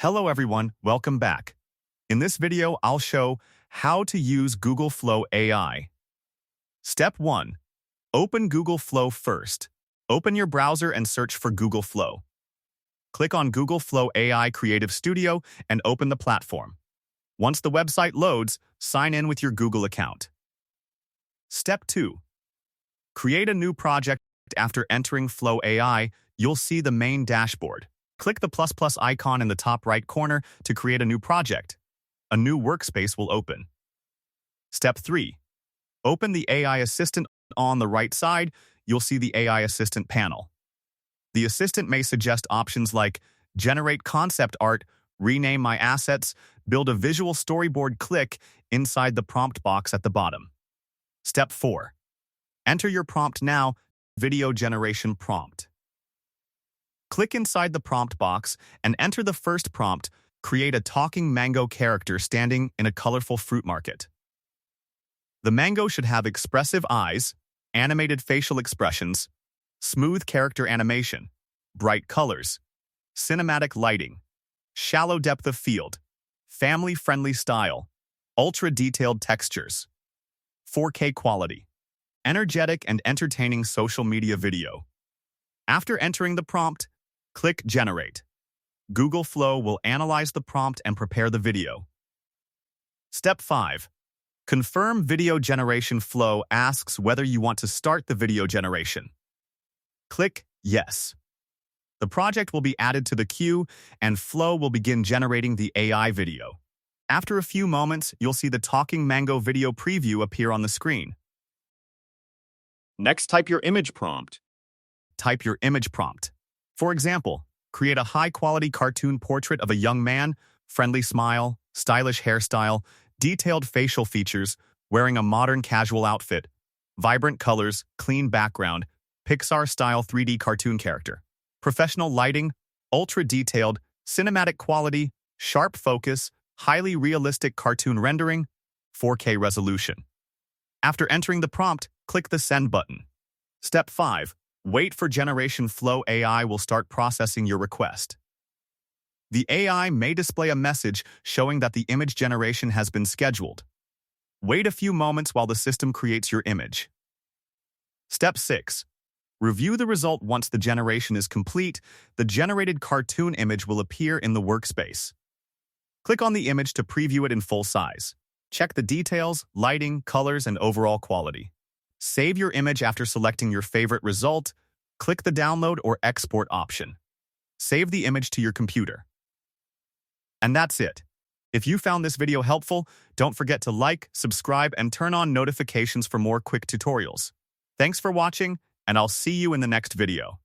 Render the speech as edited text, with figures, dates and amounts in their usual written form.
Hello everyone, welcome back. In this video, I'll show how to use Google Flow AI. Step 1. Open Google Flow first. Open your browser and search for Google Flow. Click on Google Flow AI Creative Studio and open the platform. Once the website loads, sign in with your Google account. Step 2. Create a new project. After entering Flow AI, you'll see the main dashboard. Click the plus icon in the top right corner to create a new project. A new workspace will open. Step 3. Open the AI Assistant. On the right side, you'll see the AI Assistant panel. The assistant may suggest options like generate concept art, rename my assets, build a visual storyboard. Click inside the prompt box at the bottom. Step 4. Enter your prompt now. Video generation prompt. Click inside the prompt box and enter the first prompt. Create a talking mango character standing in a colorful fruit market. The mango should have expressive eyes, animated facial expressions, smooth character animation, bright colors, cinematic lighting, shallow depth of field, family-friendly style, ultra-detailed textures, 4K quality, energetic and entertaining social media video. After entering the prompt, click Generate. Google Flow will analyze the prompt and prepare the video. Step 5. Confirm video generation. Flow asks whether you want to start the video generation. Click Yes. The project will be added to the queue and Flow will begin generating the AI video. After a few moments, you'll see the Talking Mango video preview appear on the screen. Next, type your image prompt. Type your image prompt. For example, create a high-quality cartoon portrait of a young man, friendly smile, stylish hairstyle, detailed facial features, wearing a modern casual outfit, vibrant colors, clean background, Pixar-style 3D cartoon character, professional lighting, ultra-detailed, cinematic quality, sharp focus, highly realistic cartoon rendering, 4K resolution. After entering the prompt, click the Send button. Step 5. Wait for generation. Flow AI will start processing your request. The AI may display a message showing that the image generation has been scheduled. Wait a few moments while the system creates your image. Step 6. Review the result. Once the generation is complete, the generated cartoon image will appear in the workspace. Click on the image to preview it in full size. Check the details, lighting, colors, and overall quality. Save your image after selecting your favorite result. Click the Download or Export option. Save the image to your computer. And that's it. If you found this video helpful, don't forget to like, subscribe, and turn on notifications for more quick tutorials. Thanks for watching, and I'll see you in the next video.